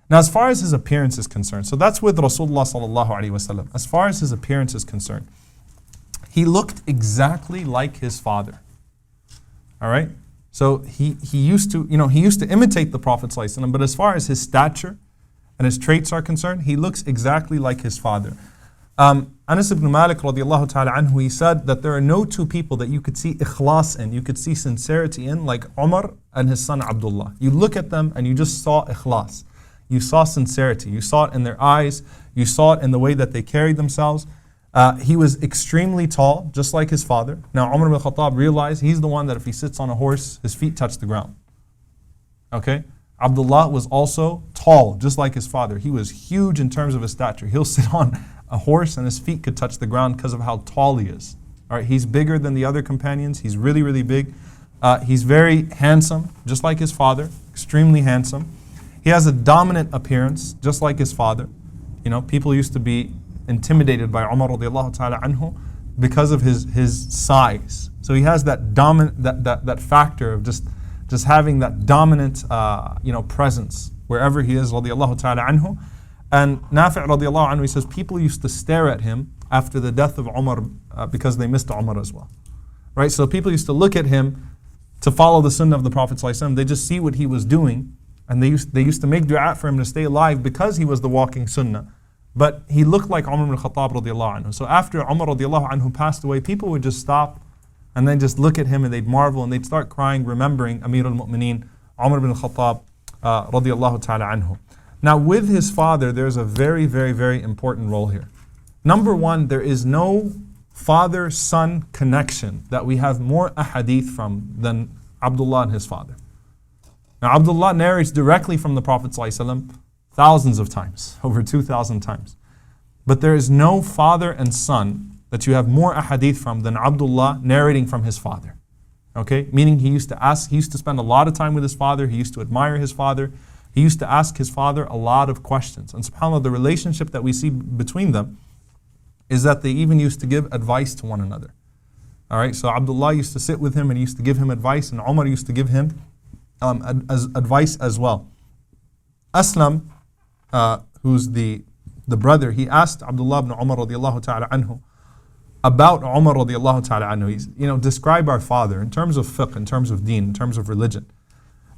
Now, as far as his appearance is concerned, so that's with Rasulullah sallallahu alaihi wasallam. As far as his appearance is concerned, he looked exactly like his father. All right? So he used to imitate the Prophet sallallahu alaihi wasallam, but as far as his stature and his traits are concerned, he looks exactly like his father. Anas ibn Malik radiallahu ta'ala anhu, he said that there are no two people that you could see ikhlas in, you could see sincerity in, like Omar and his son Abdullah. You look at them and you just saw ikhlas. You saw sincerity. You saw it in their eyes. You saw it in the way that they carried themselves. He was extremely tall, just like his father. Now Umar ibn Khattab realized he's the one that if he sits on a horse, his feet touch the ground. Okay? Abdullah was also tall, just like his father. He was huge in terms of his stature. He'll sit on a horse and his feet could touch the ground because of how tall he is. All right, he's bigger than the other companions. He's really, really big. He's very handsome, just like his father, extremely handsome. He has a dominant appearance, just like his father. You know, people used to be intimidated by Umar radiallahu ta'ala anhu because of his size. So he has that dominant, that factor of just having that dominant, presence wherever he is radiallahu ta'ala anhu. And Nafi' radiallahu anhu, he says people used to stare at him after the death of Umar because they missed Umar as well. Right? So people used to look at him to follow the sunnah of the Prophet ﷺ. They just see what he was doing, and they used to make dua for him to stay alive because he was the walking sunnah. But he looked like Umar ibn Khattab radiallahu anhu. So after Umar radiallahu anhu passed away, people would just stop and then just look at him and they'd marvel and they'd start crying, remembering Amir al-Mu'mineen, Umar ibn Khattab radiallahu ta'ala anhu. Now with his father, there's a very, very, very important role here. Number one, there is no father-son connection that we have more ahadith from than Abdullah and his father. Now Abdullah narrates directly from the Prophet ﷺ thousands of times, over 2,000 times. But there is no father and son that you have more ahadith from than Abdullah narrating from his father. Okay? Meaning he used to spend a lot of time with his father, he used to admire his father, he used to ask his father a lot of questions. And subhanAllah, the relationship that we see between them is that they even used to give advice to one another. Alright, so Abdullah used to sit with him and he used to give him advice, and Omar used to give him advice as well. Aslam, who's the brother, he asked Abdullah ibn Umar radiallahu ta'ala anhu about Umar radiallahu ta'ala anhu. He's, describe our father in terms of fiqh, in terms of deen, in terms of religion.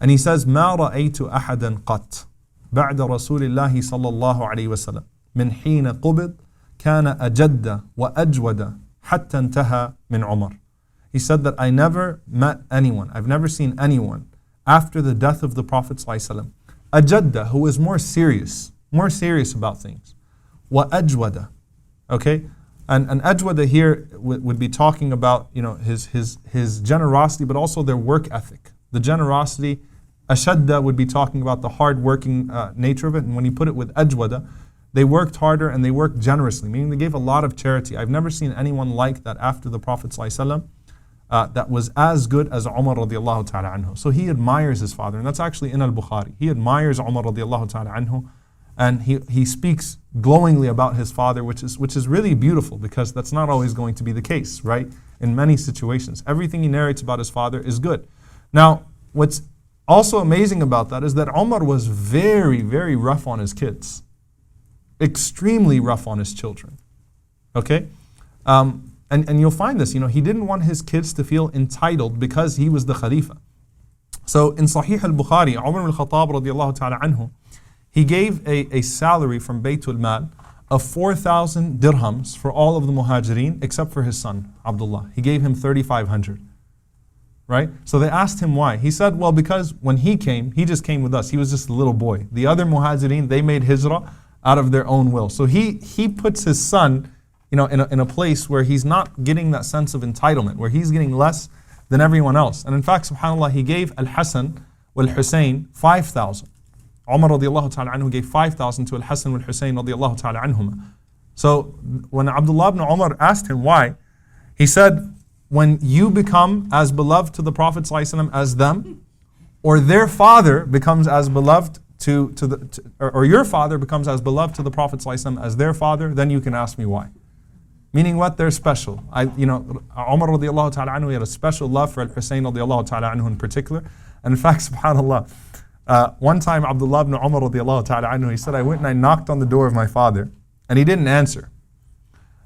And he says, ما رأيت أحدا قط بعد رسول الله صلى الله عليه وسلم من حين قبض كان أجد وأجود حتى انتهى من عمر. He said that I never met anyone, I've never seen anyone after the death of the Prophet ﷺ, أجد, who was more serious about things. وأجود, okay? And ajwada here would be talking about his generosity, but also their work ethic. The generosity, ashadda would be talking about the hard working nature of it. And when you put it with ajwada, they worked harder and they worked generously, meaning they gave a lot of charity. I've never seen anyone like that after the Prophet ﷺ that was as good as Umar radiallahu ta'ala anhu. So he admires his father, and that's actually in Al-Bukhari. He admires Umar radiallahu ta'ala anhu, and he speaks glowingly about his father, which is really beautiful, because that's not always going to be the case, right? In many situations, everything he narrates about his father is good. Now, what's also amazing about that is that Omar was very, very rough on his kids. Extremely rough on his children. Okay? And you'll find this, he didn't want his kids to feel entitled because he was the Khalifa. So in Sahih al-Bukhari, Umar al-Khattab radiallahu ta'ala anhu, he gave a salary from Baytul Mal of 4,000 dirhams for all of the muhajirin except for his son, Abdullah. He gave him 3,500. Right? So they asked him why. He said, well, because when he came, he just came with us. He was just a little boy. The other muhajirin, they made hijrah out of their own will. So he puts his son in a place where he's not getting that sense of entitlement, where he's getting less than everyone else. And in fact, subhanAllah, he gave Al-Hasan wal-Husayn 5,000. Umar radiallahu ta'ala anhu gave 5,000 to Al-Hasan wal-Husayn radiallahu ta'ala anhuma. So when Abdullah ibn Umar asked him why, he said, when you become as beloved to the Prophet ﷺ as them, or their father becomes as beloved or your father becomes as beloved to the Prophet ﷺ as their father, then you can ask me why. Meaning what? They're special. Umar radiallahu ta'ala anhu had a special love for Al-Husayn radiallahu ta'ala anhu in particular. And in fact, subhanAllah, One time, Abdullah ibn Umar radiallahu ta'ala anhu, he said, I went and I knocked on the door of my father, and he didn't answer.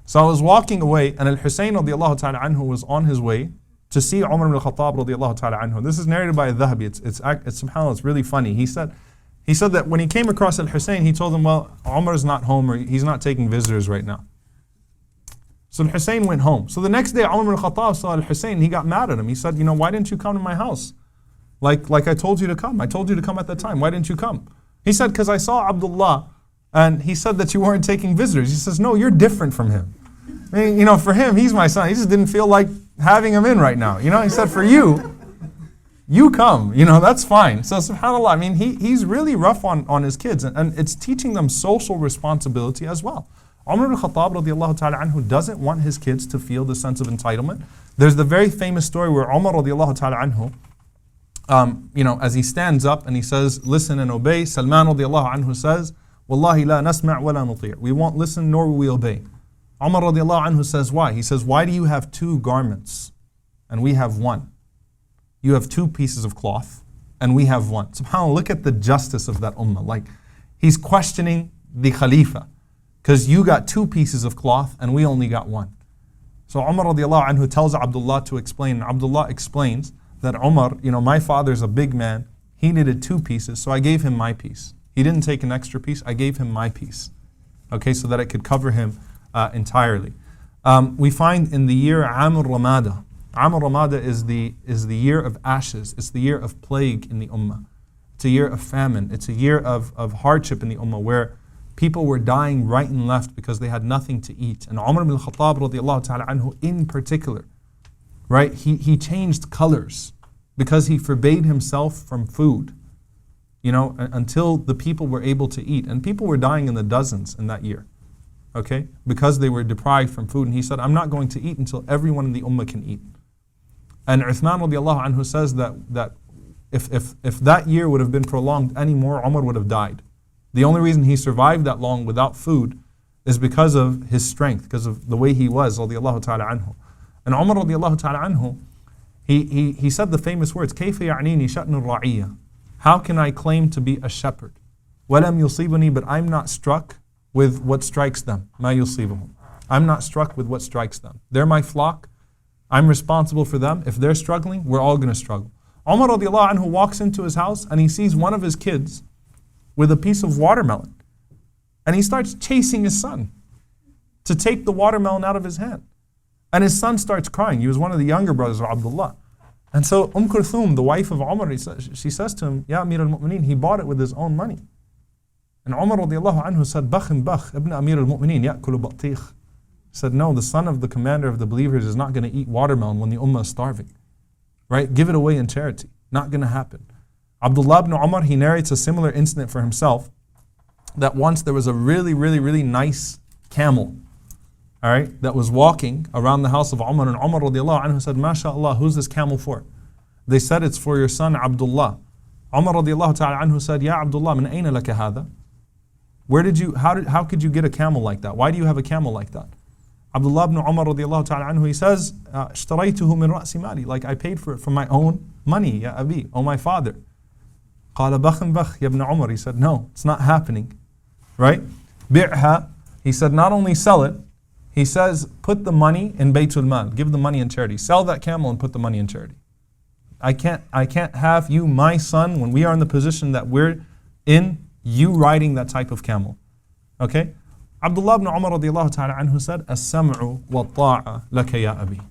So I was walking away, and Al-Hussein radiallahu ta'ala anhu was on his way to see Umar ibn al-Khattab radiallahu ta'ala anhu. This is narrated by Al-Dhahabi. It's subhanAllah, it's really funny. He said that when he came across Al-Hussein, he told him, well, Umar's not home, or he's not taking visitors right now. So Al-Hussein went home. So the next day, Umar ibn al-Khattab saw Al-Hussein, he got mad at him. He said, why didn't you come to my house? Like I told you to come. I told you to come at that time. Why didn't you come? He said, because I saw Abdullah, and he said that you weren't taking visitors. He says, no, you're different from him. I mean, for him, he's my son. He just didn't feel like having him in right now. He said, for you come. That's fine. So subhanAllah, I mean, he's really rough on his kids, and it's teaching them social responsibility as well. Umar ibn Khattab radiallahu ta'ala anhu doesn't want his kids to feel the sense of entitlement. There's the very famous story where Umar radiallahu ta'ala anhu, as he stands up and he says, listen and obey, Suleiman radiallahu anhu says, Wallahi la nasma' wa la nuti'. We won't listen nor will we obey. Umar radiallahu anhu says, why? He says, why do you have two garments and we have one? You have two pieces of cloth and we have one. SubhanAllah, look at the justice of that ummah. Like, he's questioning the Khalifa because you got two pieces of cloth and we only got one. So Umar radiallahu anhu tells Abdullah to explain, and Abdullah explains that Umar, my father's a big man, he needed two pieces, so I gave him my piece. He didn't take an extra piece, I gave him my piece. Okay, so that it could cover him entirely. We find in the year Amr Ramada. Amr Ramada is the year of ashes. It's the year of plague in the ummah. It's a year of famine. It's a year of hardship in the ummah where people were dying right and left because they had nothing to eat. And Umar ibn al-Khattab radiallahu ta'ala anhu in particular, right? He changed colors because he forbade himself from food, until the people were able to eat. And people were dying in the dozens in that year, okay? Because they were deprived from food. And he said, I'm not going to eat until everyone in the ummah can eat. And Uthman radiallahu anhu says that if that year would have been prolonged anymore, Umar would have died. The only reason he survived that long without food is because of his strength, because of the way he was, radiallahu ta'ala anhu. And Umar radiallahu ta'ala anhu, he said the famous words, كَيْفَ يَعْنِينِي شَأْنُ الرَّعِيَّةِ. How can I claim to be a shepherd? وَلَمْ يُصِيبُنِي, but I'm not struck with what strikes them. مَا يُصِيبُهُمْ. I'm not struck with what strikes them. They're my flock. I'm responsible for them. If they're struggling, we're all going to struggle. Umar radiallahu anhu walks into his house and he sees one of his kids with a piece of watermelon. And he starts chasing his son to take the watermelon out of his hand. And his son starts crying. He was one of the younger brothers of Abdullah. And so Kulthum, the wife of Umar, she says to him, Ya Amir al-Mu'mineen, he bought it with his own money. And Umar radiallahu anhu said, Bakhin bakh, ibn Amir al-Mu'mineen, ya'kulu batikh. He said, no, the son of the commander of the believers is not going to eat watermelon when the ummah is starving. Right? Give it away in charity. Not going to happen. Abdullah ibn Umar, he narrates a similar incident for himself, that once there was a really, really, really nice camel, all right, that was walking around the house of Umar, and Umar radiallahu anhu said, MashaAllah, who's this camel for? They said, it's for your son Abdullah. Umar radiallahu ta'ala anhu said, Ya Abdullah, min ayna laka hadha? How could you get a camel like that? Why do you have a camel like that? Abdullah ibn Umar radiallahu ta'ala anhu, he says, اشتريته من رأس مالي, like I paid for it from my own money, Ya Abi, oh my father. قال بخن بخ يا ابن عمر, he said, no, it's not happening. Right? بِعْهَا, he said, not only sell it, he says, put the money in Baytul Mal, give the money in charity. Sell that camel and put the money in charity. I can't have you, my son, when we are in the position that we're in, you riding that type of camel. Okay? Abdullah ibn Umar radiallahu ta'ala anhu said, As-sam'u wa ta'a laka ya abi.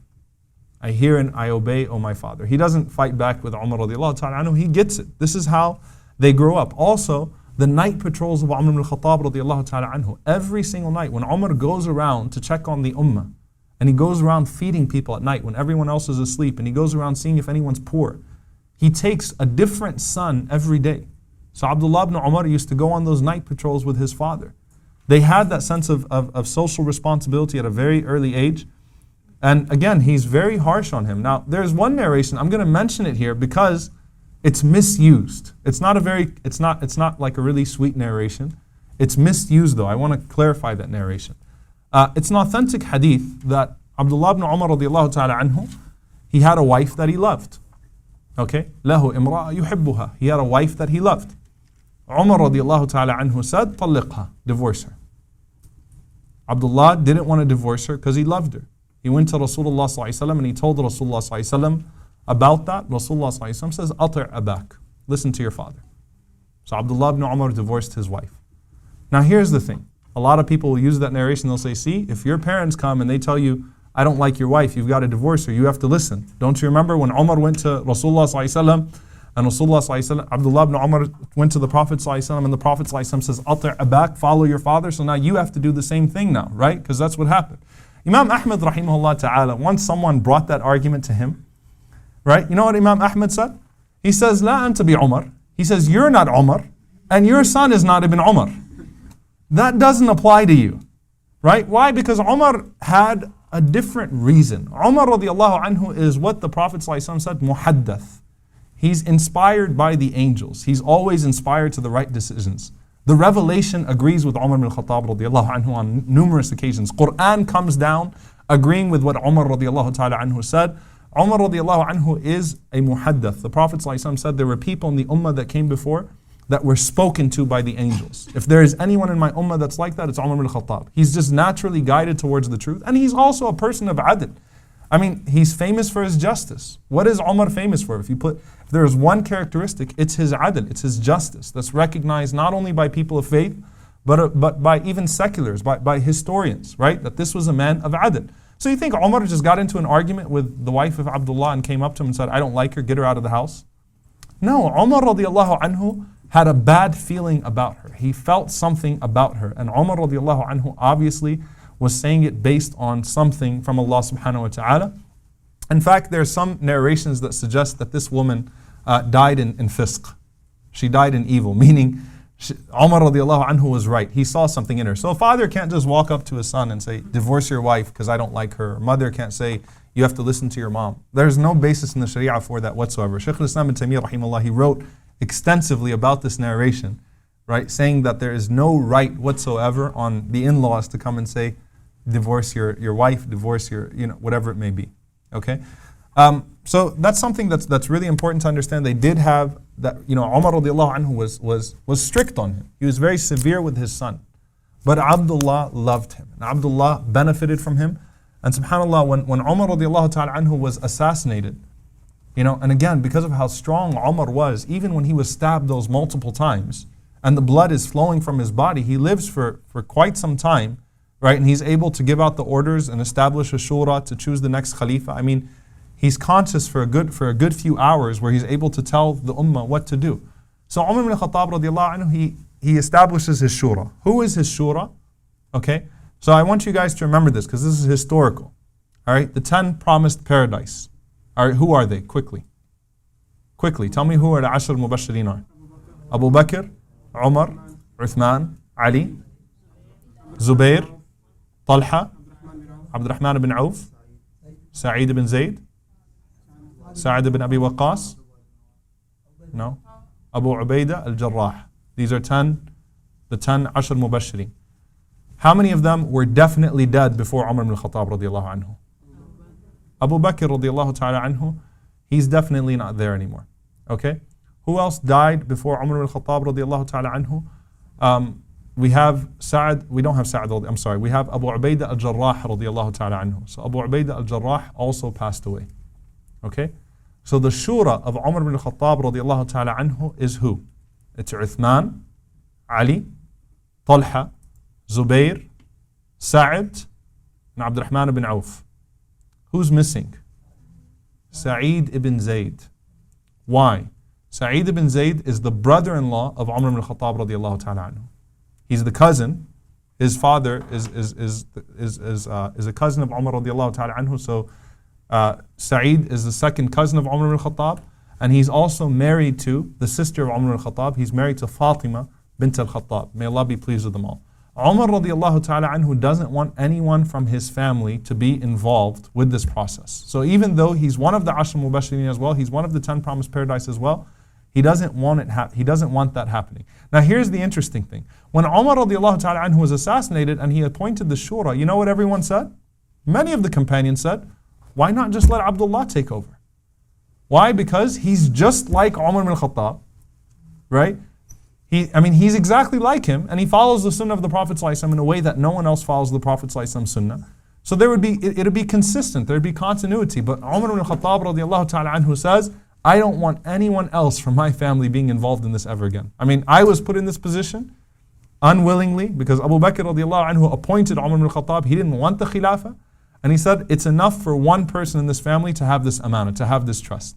I hear and I obey, O my father. He doesn't fight back with Umar radiallahu ta'ala anhu. He gets it. This is how they grow up. Also, the night patrols of Umar ibn al-Khattab radiallahu ta'ala anhu. Every single night when Umar goes around to check on the ummah, and he goes around feeding people at night when everyone else is asleep, and he goes around seeing if anyone's poor, he takes a different son every day. So Abdullah ibn Umar used to go on those night patrols with his father. They had that sense of social responsibility at a very early age. And again, he's very harsh on him. Now, there's one narration, I'm going to mention it here because it's misused. It's not like a really sweet narration. It's misused though. I want to clarify that narration. It's an authentic hadith that Abdullah ibn Umar radiallahu ta'ala anhu, he had a wife that he loved. Okay? له امرأة يحبها. He had a wife that he loved. Umar radiallahu ta'ala anhu said, طلقها, divorce her. Abdullah didn't want to divorce her because he loved her. He went to Rasulullah sallallahu alaihi wasallam and he told Rasulullah sallallahu alaihi wasallam about that. Rasulullah sallallahu alaihi wasallam says, أطع أباك, listen to your father. So Abdullah ibn Umar divorced his wife. Now here's the thing. A lot of people will use that narration. They'll say, see, if your parents come and they tell you, I don't like your wife, you've got to divorce her, you have to listen. Don't you remember when Omar went to Rasulullah sallallahu alaihi wasallam and Rasulullah sallallahu alaihi wasallam, Abdullah ibn Umar went to the Prophet sallallahu alaihi wasallam and the Prophet sallallahu alaihi wasallam says, أطع أباك, follow your father. So now you have to do the same thing now, right? Because that's what happened. Imam Ahmad rahimahullah ta'ala, once someone brought that argument to him, right? You know what Imam Ahmad said? He says, لا أنت بعمر. He says, you're not Omar and your son is not Ibn Umar. That doesn't apply to you, right? Why? Because Omar had a different reason. Umar radiallahu anhu is what the Prophet ﷺ said, muhaddath. He's inspired by the angels. He's always inspired to the right decisions. The revelation agrees with Umar ibn Khattab radiallahu anhu on numerous occasions. Quran comes down agreeing with what Umar radiallahu ta'ala anhu said. Umar radiallahu anhu is a muhaddath. The Prophet ﷺ said there were people in the ummah that came before that were spoken to by the angels. If there is anyone in my ummah that's like that, it's Umar ibn Khattab. He's just naturally guided towards the truth. And he's also a person of adl. I mean, he's famous for his justice. What is Umar famous for? If there is one characteristic, it's his adl, it's his justice. That's recognized not only by people of faith, but by even seculars, by historians, right? That this was a man of adl. So you think Umar just got into an argument with the wife of Abdullah and came up to him and said, I don't like her, get her out of the house? No, Umar radiallahu anhu had a bad feeling about her. He felt something about her. And Umar radiallahu anhu obviously was saying it based on something from Allah subhanahu wa ta'ala. In fact, there are some narrations that suggest that this woman died in fisq. She died in evil, meaning Umar radiallahu anhu was right. He saw something in her. So a father can't just walk up to his son and say, divorce your wife because I don't like her. A mother can't say, you have to listen to your mom. There's no basis in the Sharia for that whatsoever. Sheikh al-Islam ibn Taymiyyah rahimahullah, he wrote extensively about this narration, right? Saying that there is no right whatsoever on the in-laws to come and say, divorce your wife, divorce your, whatever it may be. Okay? So that's something that's really important to understand. They did have that, Umar radiallahu anhu was strict on him. He was very severe with his son. But Abdullah loved him. And Abdullah benefited from him. And subhanAllah, when Umar radiallahu ta'ala anhu was assassinated, and again, because of how strong Umar was, even when he was stabbed those multiple times, and the blood is flowing from his body, he lives for quite some time, right? And he's able to give out the orders and establish a shura to choose the next khalifa. I mean, he's conscious for a good few hours where he's able to tell the ummah what to do. So Umar ibn Khattab radiallahu anhu, he establishes his shura. Who is his shura? Okay, so I want you guys to remember this because this is historical. All right, the 10 promised paradise. All right, who are they? Quickly, tell me who are the Ashar Mubashirin are. Abu Bakr, Umar, Uthman, Ali, Zubair, Talha, Abdurrahman ibn Auf, Sa'id ibn Zayd, Sa'id ibn Abi Waqqas, no, Abu Ubaidah al-Jarrah. These are the 10 Ashar Mubashirin. How many of them were definitely dead before Umar ibn Khattab radiallahu anhu? Abu Bakr radiallahu ta'ala anhu, he's definitely not there anymore. Okay? Who else died before Umar ibn Khattab radiallahu ta'ala anhu? We have Sa'ad, we don't have Sa'ad, I'm sorry, we have Abu Ubaidah al-Jarrah radiallahu ta'ala anhu. So Abu Ubaidah al-Jarrah also passed away. Okay? So the shura of Umar ibn Khattab radiallahu ta'ala anhu is who? It's Uthman, Ali, Talha, Zubair, Sa'id, and Abdurrahman ibn Auf. Who's missing? Sa'id ibn Zayd. Why? Sa'id ibn Zayd is the brother-in-law of Umar ibn Khattab radiallahu ta'ala anhu. He's the cousin. His father is a cousin of Umar radiallahu ta'ala anhu. So Sa'id is the second cousin of Umar ibn Khattab, and he's also married to the sister of Umar ibn Khattab. He's married to Fatima bint al-Khattab. May Allah be pleased with them all. Umar radiallahu ta'ala anhu doesn't want anyone from his family to be involved with this process. So even though he's one of the Ashar Mubashirin as well, he's one of the 10 promised paradise as well, he doesn't want that happening. Now here's the interesting thing. When Umar radiallahu ta'ala anhu was assassinated and he appointed the shura, you know what everyone said? Many of the companions said, why not just let Abdullah take over? Why? Because he's just like Umar ibn Khattab, right? He's exactly like him, and he follows the sunnah of the Prophet ﷺ in a way that no one else follows the Prophet ﷺ sunnah. So it'd be consistent, there'd be continuity. But Umar ibn Khattab radiallahu ta'ala anhu says, I don't want anyone else from my family being involved in this ever again. I was put in this position unwillingly because Abu Bakr radiallahu anhu appointed Umar ibn Khattab. He didn't want the khilafah. And he said, it's enough for one person in this family to have this amana, to have this trust.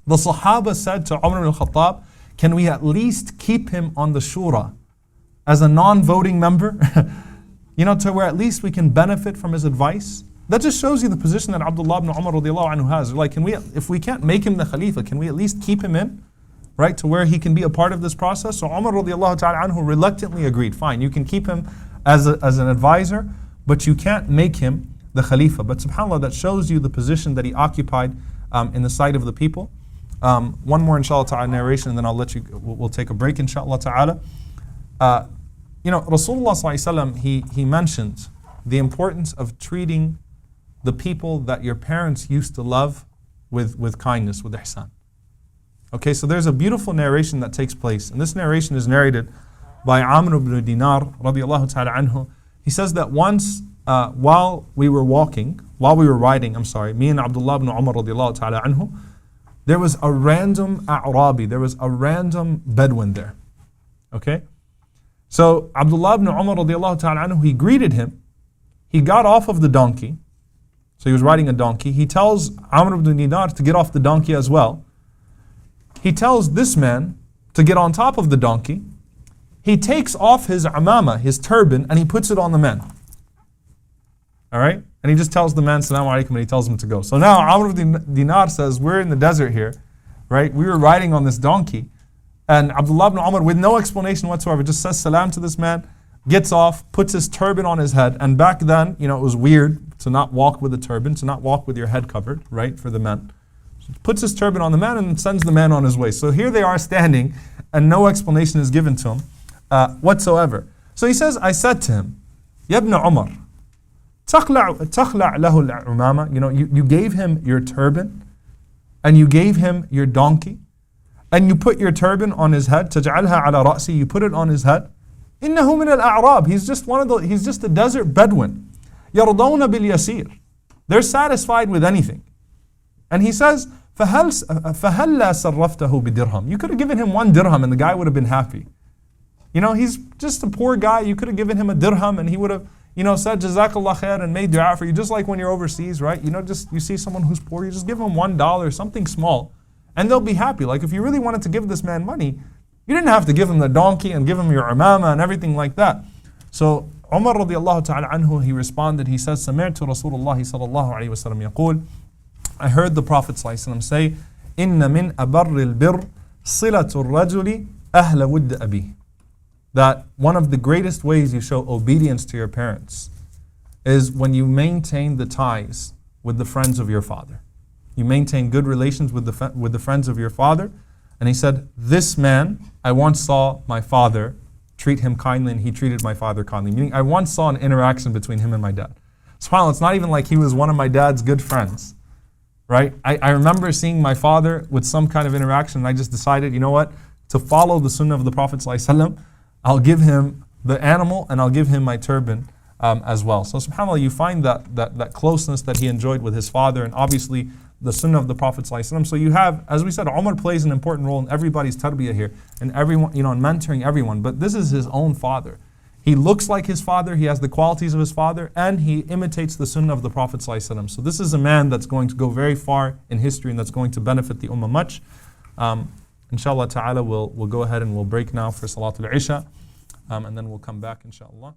The Sahaba said to Umar ibn Khattab, can we at least keep him on the shura as a non-voting member? To where at least we can benefit from his advice. That just shows you the position that Abdullah ibn Umar radiallahu anhu has. Like, if we can't make him the Khalifa, can we at least keep him in? Right, to where he can be a part of this process? So Umar radiallahu ta'ala anhu reluctantly agreed. Fine, you can keep him as an advisor, but you can't make him the Khalifa. But subhanAllah, that shows you the position that he occupied in the sight of the people. One more inshallah ta'ala narration, and then we'll take a break inshallah ta'ala. Rasulullah sallallahu alaihi wasallam, he mentioned the importance of treating the people that your parents used to love with kindness, with ihsan. Okay, so there's a beautiful narration that takes place, and this narration is narrated by Amr ibn Dinar radiallahu ta'ala anhu. He says that once while we were riding, me and Abdullah ibn Umar radiallahu ta'ala anhu, there was a random A'rabi, there was a random Bedouin there. Okay? So Abdullah ibn Umar radiallahu ta'ala anhu, he greeted him. He got off of the donkey. So he was riding a donkey. He tells Amr ibn Dinar to get off the donkey as well. He tells this man to get on top of the donkey. He takes off his amama, his turban, and he puts it on the man. Alright? And he just tells the man, Assalamu alaikum, and he tells him to go. So now Amr ibn Dinar says, we're in the desert here, right? We were riding on this donkey. And Abdullah ibn Umar, with no explanation whatsoever, just says salam to this man, gets off, puts his turban on his head. And back then, it was weird to not walk with a turban, to not walk with your head covered, right, for the men. So puts his turban on the man and sends the man on his way. So here they are standing, and no explanation is given to him whatsoever. So he says, I said to him, Ya ibn Umar, تخلع له العمامة. You gave him your turban, and you gave him your donkey, and you put your turban on his head. تجعلها على رأسي. You put it on his head. إنه من الأعراب. He's just a desert Bedouin. يرضون باليسير. They're satisfied with anything. And he says, فهلا صرفته بدرهم. You could have given him 1 dirham, and the guy would have been happy. He's just a poor guy. You could have given him a dirham, and he would have said Jazakallah khair and made dua for you, just like when you're overseas, right? You see someone who's poor, you just give them $1, something small, and they'll be happy. Like if you really wanted to give this man money, you didn't have to give him the donkey and give him your amama and everything like that. So Umar radiallahu ta'ala anhu, he responded, he says, سمعت رسول الله صلى الله عليه وسلم يقول, I heard the Prophet صلى الله عليه وسلم say, إن من أبر البر صلة الرجل أهل ود أبيه. That one of the greatest ways you show obedience to your parents is when you maintain the ties with the friends of your father. You maintain good relations with the friends of your father. And he said, this man, I once saw my father treat him kindly, and he treated my father kindly. Meaning, I once saw an interaction between him and my dad. SubhanAllah, it's not even like he was one of my dad's good friends. Right? I remember seeing my father with some kind of interaction, and I just decided, to follow the sunnah of the Prophet ﷺ, I'll give him the animal and I'll give him my turban as well. So subhanAllah, you find that closeness that he enjoyed with his father, and obviously the sunnah of the Prophet ﷺ. So you have, as we said, Omar plays an important role in everybody's tarbiyah here, and everyone, in mentoring everyone, but this is his own father. He looks like his father, he has the qualities of his father, and he imitates the sunnah of the Prophet ﷺ. So this is a man that's going to go very far in history, and that's going to benefit the ummah much. Inshallah ta'ala, we'll go ahead and we'll break now for Salatul Isha, and then we'll come back inshallah.